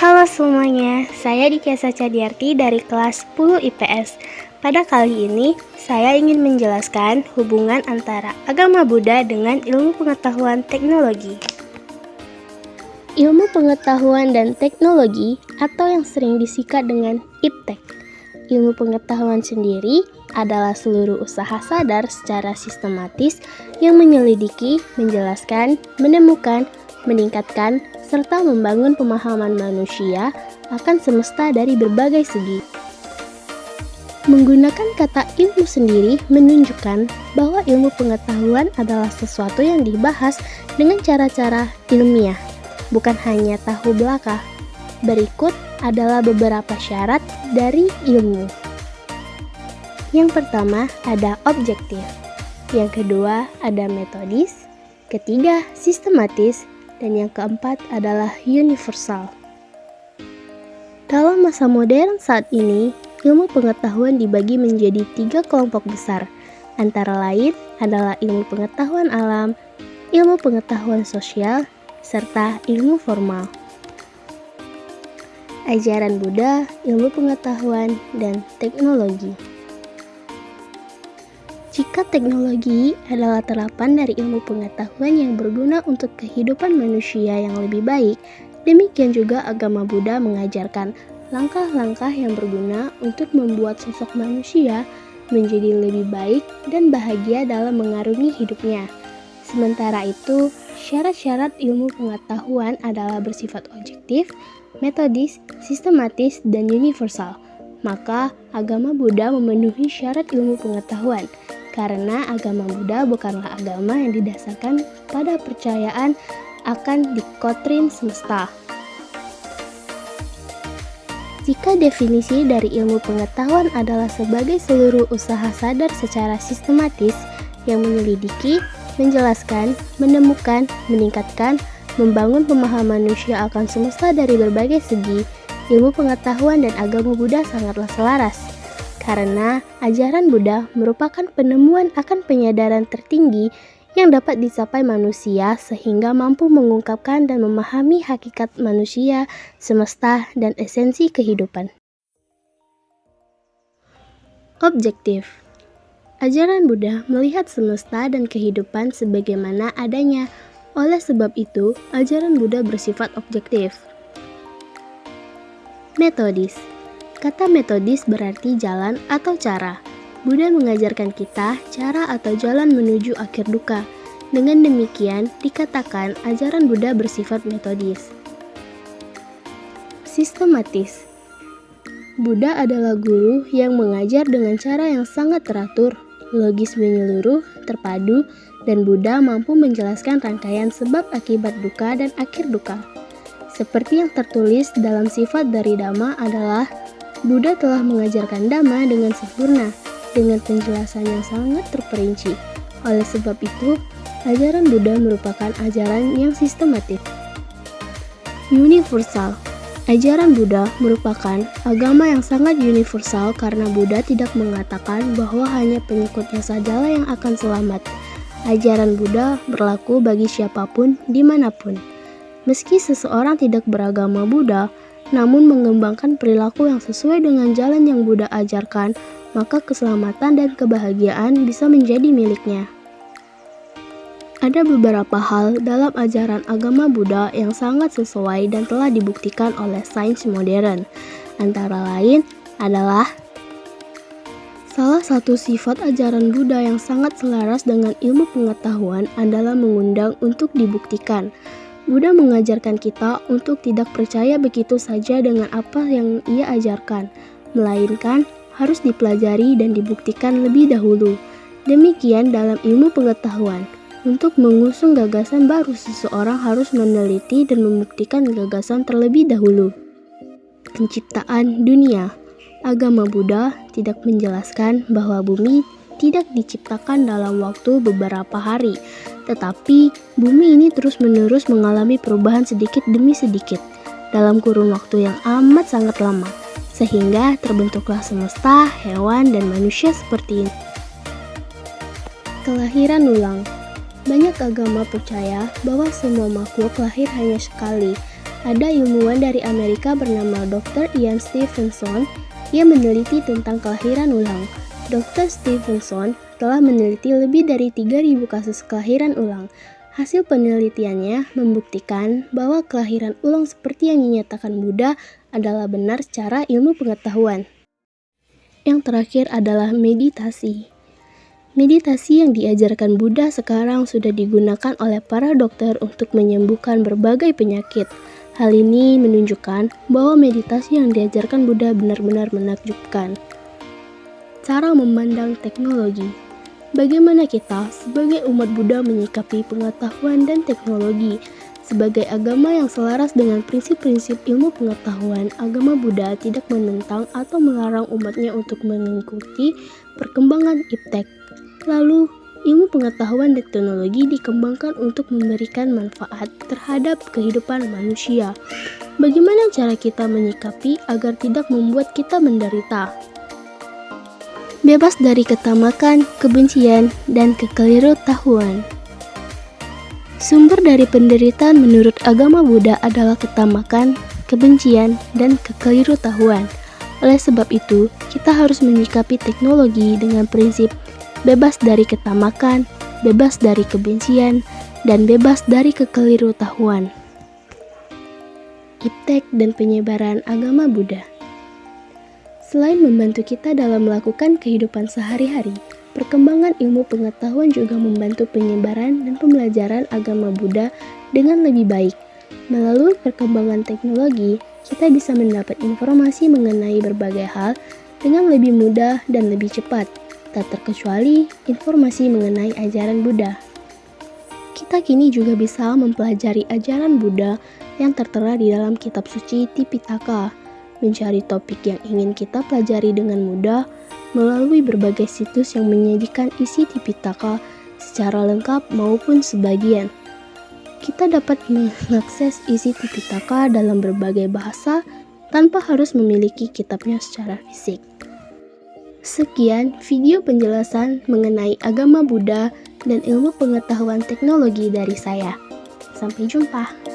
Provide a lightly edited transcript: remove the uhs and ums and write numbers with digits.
Halo semuanya, saya Dikia Cadiarti dari kelas 10 IPS. Pada kali ini, saya ingin menjelaskan hubungan antara agama Buddha dengan ilmu pengetahuan teknologi. Ilmu pengetahuan dan teknologi atau yang sering disingkat dengan IPTEK. Ilmu pengetahuan sendiri adalah seluruh usaha sadar secara sistematis yang menyelidiki, menjelaskan, menemukan, meningkatkan, serta membangun pemahaman manusia akan semesta dari berbagai segi. Menggunakan kata ilmu sendiri menunjukkan bahwa ilmu pengetahuan adalah sesuatu yang dibahas dengan cara-cara ilmiah, bukan hanya tahu belaka. Berikut adalah beberapa syarat dari ilmu. Yang pertama ada objektif, yang kedua ada metodis, ketiga sistematis, dan yang keempat adalah universal. Dalam masa modern saat ini, ilmu pengetahuan dibagi menjadi 3 kelompok besar, antara lain adalah ilmu pengetahuan alam, ilmu pengetahuan sosial, serta ilmu formal. Ajaran Buddha, ilmu pengetahuan, dan teknologi. Jika teknologi adalah terapan dari ilmu pengetahuan yang berguna untuk kehidupan manusia yang lebih baik, demikian juga agama Buddha mengajarkan langkah-langkah yang berguna untuk membuat sosok manusia menjadi lebih baik dan bahagia dalam mengarungi hidupnya. Sementara itu, syarat-syarat ilmu pengetahuan adalah bersifat objektif, metodis, sistematis, dan universal. Maka, agama Buddha memenuhi syarat ilmu pengetahuan. Karena agama Buddha bukanlah agama yang didasarkan pada percayaan akan dikoktrin semesta. Jika definisi dari ilmu pengetahuan adalah sebagai seluruh usaha sadar secara sistematis yang menyelidiki, menjelaskan, menemukan, meningkatkan, membangun pemahaman manusia akan semesta dari berbagai segi, ilmu pengetahuan dan agama Buddha sangatlah selaras. Karena ajaran Buddha merupakan penemuan akan penyadaran tertinggi yang dapat dicapai manusia sehingga mampu mengungkapkan dan memahami hakikat manusia, semesta, dan esensi kehidupan. Objektif. Ajaran Buddha melihat semesta dan kehidupan sebagaimana adanya. Oleh sebab itu, ajaran Buddha bersifat objektif. Metodis. Kata metodis berarti jalan atau cara. Buddha mengajarkan kita cara atau jalan menuju akhir duka. Dengan demikian, dikatakan ajaran Buddha bersifat metodis. Sistematis. Buddha adalah guru yang mengajar dengan cara yang sangat teratur, logis menyeluruh, terpadu, dan Buddha mampu menjelaskan rangkaian sebab akibat duka dan akhir duka. Seperti yang tertulis dalam sifat dari Dhamma adalah Buddha telah mengajarkan Dhamma dengan sempurna, dengan penjelasan yang sangat terperinci. Oleh sebab itu, ajaran Buddha merupakan ajaran yang sistematis. Universal. Ajaran Buddha merupakan agama yang sangat universal karena Buddha tidak mengatakan bahwa hanya pengikutnya sajalah yang akan selamat. Ajaran Buddha berlaku bagi siapapun, dimanapun. Meski seseorang tidak beragama Buddha, namun mengembangkan perilaku yang sesuai dengan jalan yang Buddha ajarkan, maka keselamatan dan kebahagiaan bisa menjadi miliknya. Ada beberapa hal dalam ajaran agama Buddha yang sangat sesuai dan telah dibuktikan oleh sains modern. Antara lain adalah salah satu sifat ajaran Buddha yang sangat selaras dengan ilmu pengetahuan adalah mengundang untuk dibuktikan. Buddha mengajarkan kita untuk tidak percaya begitu saja dengan apa yang ia ajarkan, melainkan harus dipelajari dan dibuktikan lebih dahulu. Demikian dalam ilmu pengetahuan. Untuk mengusung gagasan baru, seseorang harus meneliti dan membuktikan gagasan terlebih dahulu. Penciptaan dunia. Agama Buddha tidak menjelaskan bahwa bumi tidak diciptakan dalam waktu beberapa hari, tetapi bumi ini terus-menerus mengalami perubahan sedikit demi sedikit dalam kurun waktu yang amat sangat lama, sehingga terbentuklah semesta, hewan, dan manusia seperti ini. Kelahiran ulang. Banyak agama percaya bahwa semua makhluk lahir hanya sekali. Ada ilmuwan dari Amerika bernama Dr. Ian Stevenson yang meneliti tentang kelahiran ulang. Dr. Stevenson telah meneliti lebih dari 3.000 kasus kelahiran ulang. Hasil penelitiannya membuktikan bahwa kelahiran ulang seperti yang dinyatakan Buddha adalah benar secara ilmu pengetahuan. Yang terakhir adalah meditasi. Meditasi yang diajarkan Buddha sekarang sudah digunakan oleh para dokter untuk menyembuhkan berbagai penyakit. Hal ini menunjukkan bahwa meditasi yang diajarkan Buddha benar-benar menakjubkan. Cara memandang teknologi. Bagaimana kita sebagai umat Buddha menyikapi pengetahuan dan teknologi? Sebagai agama yang selaras dengan prinsip-prinsip ilmu pengetahuan, agama Buddha tidak menentang atau melarang umatnya untuk mengikuti perkembangan iptek. Lalu, ilmu pengetahuan dan teknologi dikembangkan untuk memberikan manfaat terhadap kehidupan manusia. Bagaimana cara kita menyikapi agar tidak membuat kita menderita? Bebas dari ketamakan, kebencian, dan kekelirutahuan. Sumber dari penderitaan menurut agama Buddha adalah ketamakan, kebencian, dan kekelirutahuan. Oleh sebab itu, kita harus menyikapi teknologi dengan prinsip bebas dari ketamakan, bebas dari kebencian, dan bebas dari kekelirutahuan. Iptek dan penyebaran agama Buddha. Selain membantu kita dalam melakukan kehidupan sehari-hari, perkembangan ilmu pengetahuan juga membantu penyebaran dan pembelajaran agama Buddha dengan lebih baik. Melalui perkembangan teknologi, kita bisa mendapat informasi mengenai berbagai hal dengan lebih mudah dan lebih cepat, tak terkecuali informasi mengenai ajaran Buddha. Kita kini juga bisa mempelajari ajaran Buddha yang tertera di dalam kitab suci Tipitaka, mencari topik yang ingin kita pelajari dengan mudah melalui berbagai situs yang menyajikan isi Tipitaka secara lengkap maupun sebagian. Kita dapat mengakses isi Tipitaka dalam berbagai bahasa tanpa harus memiliki kitabnya secara fisik. Sekian video penjelasan mengenai agama Buddha dan ilmu pengetahuan teknologi dari saya. Sampai jumpa.